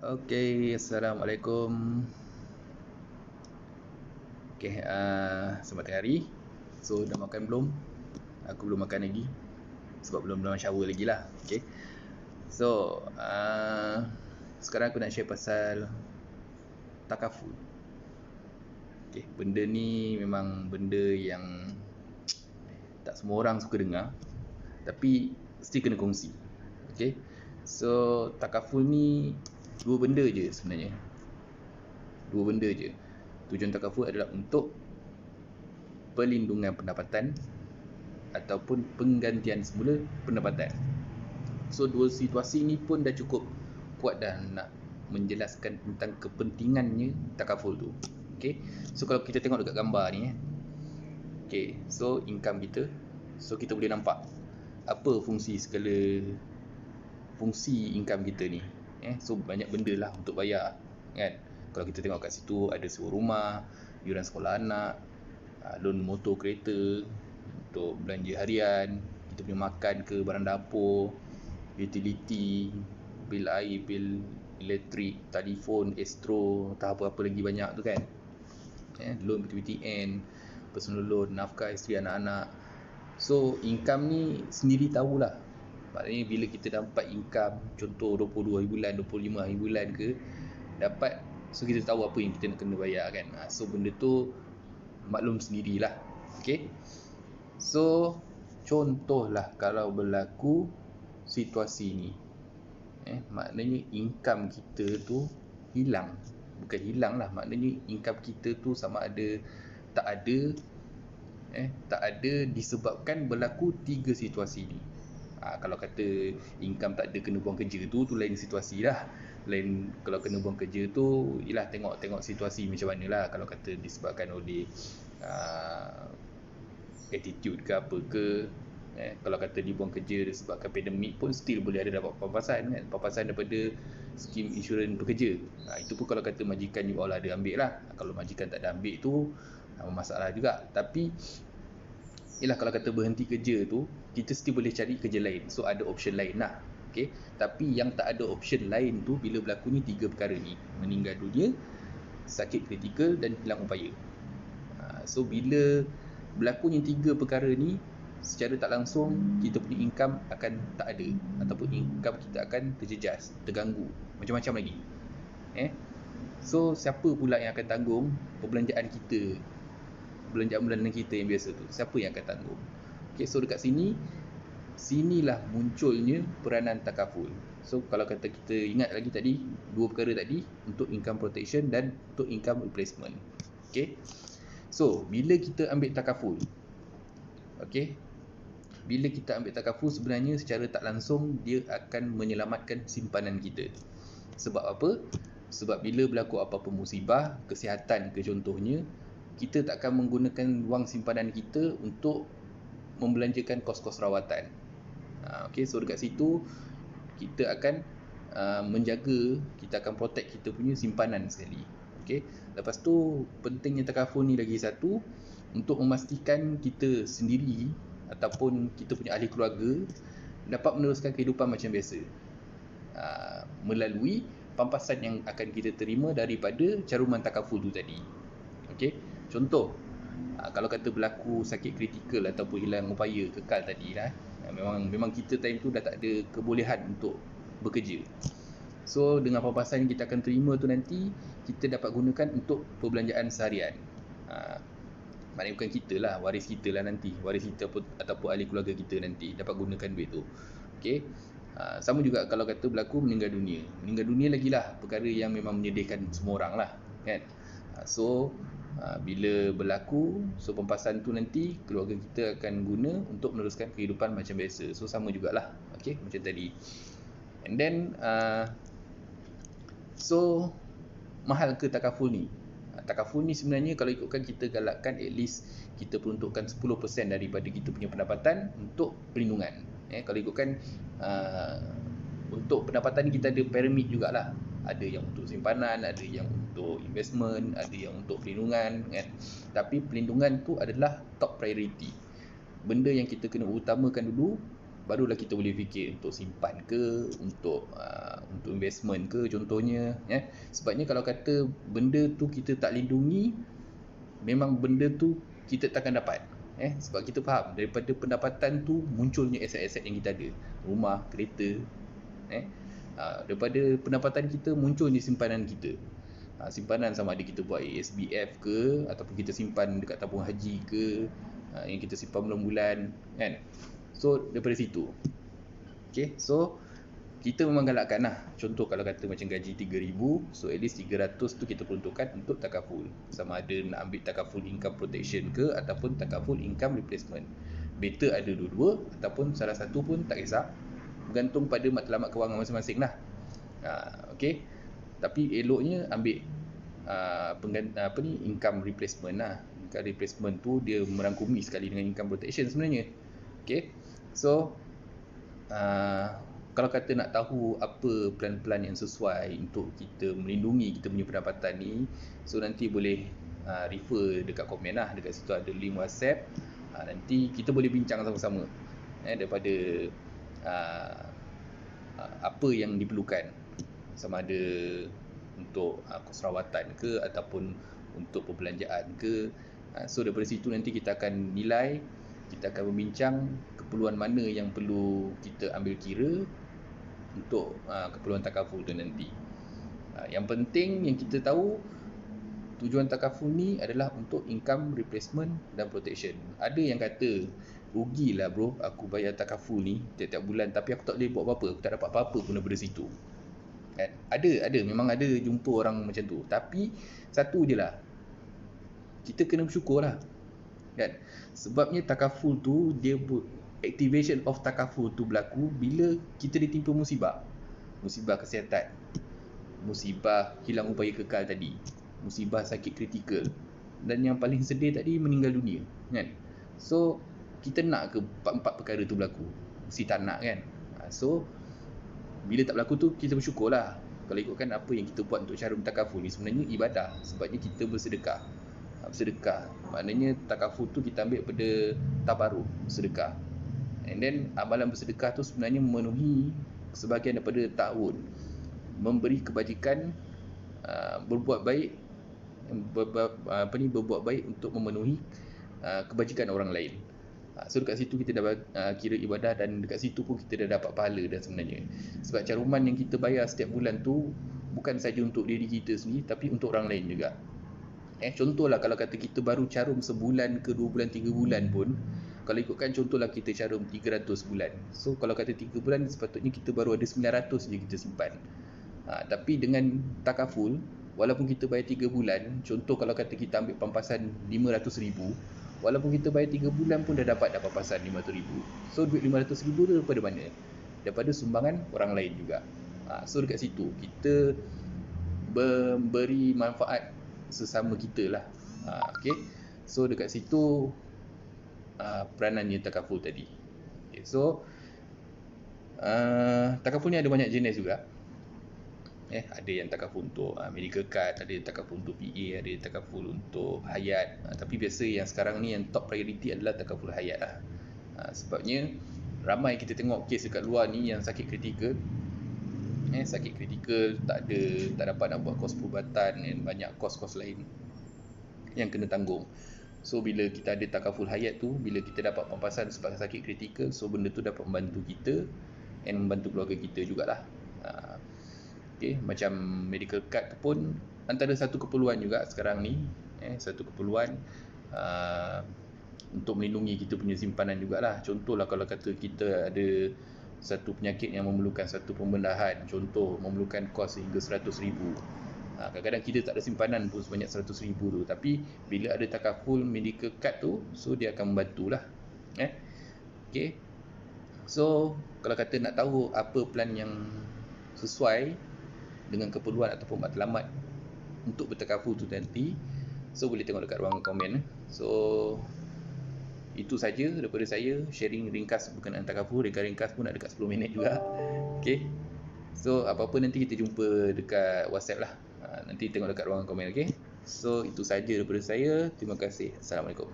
Okey, Assalamualaikum. Selamat tengah hari. So, dah makan belum? Aku belum makan lagi sebab belum shower lagi lah. Okay. So, sekarang aku nak share pasal takaful. Okay, benda ni memang benda yang tak semua orang suka dengar, tapi mesti kena kongsi. Okay. So, takaful ni dua benda je sebenarnya. Dua benda je. Tujuan takaful adalah untuk perlindungan pendapatan ataupun penggantian semula pendapatan. So, dua situasi ni pun dah cukup kuat dah nak menjelaskan tentang kepentingannya takaful tu. Okay. So, kalau kita tengok dekat gambar ni okay, so income kita. So, kita boleh nampak apa fungsi income kita ni. So, banyak benda lah untuk bayar kan. Kalau kita tengok kat situ ada sewa rumah, yuran sekolah anak, loan motor kereta, untuk belanja harian, kita punya makan ke, barang dapur, utility, bil air, bil elektrik, telefon, estro, tak apa-apa lagi banyak tu kan. Loan PTN, personal loan, nafkah isteri anak-anak. So, income ni sendiri tahulah. Maknanya bila kita dapat income, contoh 22 hari bulan, 25 hari bulan ke, dapat, so kita tahu apa yang kita nak kena bayar kan. So, benda tu maklum sendirilah. Okay. So, contohlah kalau berlaku situasi ni, maknanya income kita tu hilang. Bukan hilang lah, maknanya income kita tu sama ada tak ada disebabkan berlaku tiga situasi ni. Kalau kata income tak ada kena buang kerja tu lain situasi lah. Lain kalau kena buang kerja tu, ialah tengok situasi macam mana lah. Kalau kata disebabkan oleh attitude ke apa ke, kalau kata dibuang kerja disebabkan pandemik pun still boleh ada dapat pampasan kan, pampasan daripada skim insurans pekerja. Itu pun kalau kata majikan you all ada ambil lah. Kalau majikan tak ada ambil tu masalah juga. Tapi ialah kalau kata berhenti kerja tu, kita still boleh cari kerja lain. So ada option lain lah. Okay. Tapi yang tak ada option lain tu bila berlakunya tiga perkara ni: meninggal dunia, sakit kritikal dan hilang upaya. So bila berlakunya tiga perkara ni, secara tak langsung kita punya income akan tak ada, ataupun income kita akan terjejas, terganggu, macam-macam lagi. So siapa pula yang akan tanggung perbelanjaan kita, belanjaan bulanan kita yang biasa tu? Siapa yang akan tanggung? Okay, so dekat sinilah munculnya peranan takaful. So kalau kata kita ingat lagi tadi, dua perkara tadi, untuk income protection dan untuk income replacement. Okay. So bila kita ambil takaful, okay, bila kita ambil takaful, sebenarnya secara tak langsung dia akan menyelamatkan simpanan kita. Sebab apa? Sebab bila berlaku apa-apa musibah, kesihatan ke contohnya, kita tak akan menggunakan wang simpanan kita untuk membelanjakan kos-kos rawatan. Okay, so dekat situ kita akan menjaga, kita akan protect kita punya simpanan sekali. Okay. Lepas tu pentingnya takaful ni lagi satu, untuk memastikan kita sendiri ataupun kita punya ahli keluarga dapat meneruskan kehidupan macam biasa, melalui pampasan yang akan kita terima daripada caruman takaful tu tadi. Okay. Contoh, kalau kata berlaku sakit kritikal ataupun hilang upaya kekal tadi lah, memang kita time tu dah tak ada kebolehan untuk bekerja. So dengan pampasan yang kita akan terima tu nanti, kita dapat gunakan untuk perbelanjaan seharian. Maknanya bukan kita lah, waris kita lah nanti, waris kita ataupun ahli keluarga kita nanti dapat gunakan duit tu. Okay. Sama juga kalau kata berlaku meninggal dunia lagi lah perkara yang memang menyedihkan semua orang lah kan. So bila berlaku, so pampasan tu nanti keluarga kita akan guna untuk meneruskan kehidupan macam biasa. So sama jugalah, okay, macam tadi. And then so mahal ke takaful ni? Takaful ni sebenarnya kalau ikutkan kita galakkan, at least kita peruntukkan 10% daripada kita punya pendapatan untuk perlindungan. Kalau ikutkan untuk pendapatan ni kita ada pyramid jugalah. Ada yang untuk simpanan, ada yang untuk investment, ada yang untuk perlindungan kan. Tapi perlindungan tu adalah top priority. Benda yang kita kena utamakan dulu barulah kita boleh fikir untuk simpan ke, untuk investment ke contohnya, ya. Sebabnya kalau kata benda tu kita tak lindungi, memang benda tu kita takkan dapat. Sebab kita faham daripada pendapatan tu munculnya aset-aset yang kita ada, rumah, kereta. Daripada pendapatan kita munculnya simpanan kita. Simpanan sama ada kita buat ASBF ke, ataupun kita simpan dekat tabung haji ke, yang kita simpan bulan-bulan, kan. So daripada situ, okay, so kita memang galakkan lah. Contoh kalau kata macam gaji 3,000, so at least 300 tu kita peruntukkan untuk takaful. Sama ada nak ambil takaful income protection ke, ataupun takaful income replacement. Better ada dua-dua, ataupun salah satu pun tak kisah, bergantung pada matlamat kewangan masing-masing lah. Okay, tapi eloknya ambil income replacement lah. Income replacement tu dia merangkumi sekali dengan income protection sebenarnya. Okay, so kalau kata nak tahu apa plan-plan yang sesuai untuk kita melindungi kita punya pendapatan ni, so nanti boleh refer dekat komen lah. Dekat situ ada link WhatsApp. Nanti kita boleh bincang sama-sama daripada apa yang diperlukan, sama ada untuk kos rawatan ke, ataupun untuk perbelanjaan ke. So daripada situ nanti kita akan nilai, kita akan membincang keperluan mana yang perlu kita ambil kira untuk keperluan takaful tu nanti. Yang penting yang kita tahu, tujuan takaful ni adalah untuk income replacement dan protection. Ada yang kata, rugilah bro aku bayar takaful ni tiap-tiap bulan, tapi aku tak boleh buat apa-apa, aku tak dapat apa-apa pun daripada situ. Kan? Ada, memang ada jumpa orang macam tu. Tapi satu je lah, kita kena bersyukur lah, kan? Sebabnya takaful tu, dia activation of takaful tu berlaku bila kita ditimpa musibah. Musibah kesihatan, musibah hilang upaya kekal tadi, musibah sakit kritikal, dan yang paling sedih tadi meninggal dunia, kan? So kita nak ke empat perkara tu berlaku? Mesti tak nak, kan? So bila tak berlaku tu, kita bersyukur lah. Kalau ikutkan apa yang kita buat untuk syarum takaful ni, sebenarnya ibadah. Sebabnya kita bersedekah. Bersedekah, maknanya takaful tu kita ambil pada tabaruk, sedekah. And then amalan bersedekah tu sebenarnya memenuhi sebahagian daripada ta'awun, memberi kebajikan, berbuat baik, berbuat baik untuk memenuhi kebajikan orang lain. So dekat situ kita dah kira ibadah, dan dekat situ pun kita dah dapat pahala dah sebenarnya. Sebab caruman yang kita bayar setiap bulan tu bukan saja untuk diri kita sendiri, tapi untuk orang lain juga. Contohlah kalau kata kita baru carum sebulan ke 2 bulan, 3 bulan pun, kalau ikutkan contohlah kita carum 300 bulan. So kalau kata 3 bulan, sepatutnya kita baru ada 900 je kita simpan. Tapi dengan takaful, walaupun kita bayar 3 bulan, contoh kalau kata kita ambil pampasan 500,000, walaupun kita bayar 3 bulan pun dah dapat pampasan 500,000. So duit 500,000 tu daripada mana? Daripada sumbangan orang lain juga. So dekat situ kita memberi manfaat sesama kita lah. Okay. So dekat situ peranannya takaful tadi. Okay. So takaful ni ada banyak jenis juga. Ada yang takaful untuk medical card, ada yang takaful untuk PA, ada yang takaful untuk hayat. Tapi biasa yang sekarang ni yang top priority adalah takaful hayat lah. Sebabnya ramai kita tengok kes dekat luar ni yang sakit kritikal. Sakit kritikal, tak dapat nak buat kos perubatan, dan banyak kos-kos lain yang kena tanggung. So bila kita ada takaful hayat tu, bila kita dapat pampasan sebab sakit kritikal, so benda tu dapat membantu kita dan membantu keluarga kita jugalah. Okay, macam medical card tu pun antara satu keperluan juga sekarang ni, satu keperluan untuk melindungi kita punya simpanan jugalah. Contohlah kalau kata kita ada satu penyakit yang memerlukan satu pembedahan, contoh memerlukan kos hingga 100,000. Kadang-kadang kita tak ada simpanan pun sebanyak 100,000 tu, tapi bila ada takaful medical card tu, so dia akan membantulah. Okay. So kalau kata nak tahu apa plan yang sesuai dengan keperluan ataupun matlamat untuk bertakaful tu nanti, so boleh tengok dekat ruangan komen. So itu saja daripada saya, sharing ringkas berkenaan takaful. Ringkas pun nak dekat 10 minit juga. Okay. So apa-apa nanti kita jumpa dekat WhatsApp lah. Nanti tengok dekat ruangan komen. Okay. So itu saja daripada saya. Terima kasih. Assalamualaikum.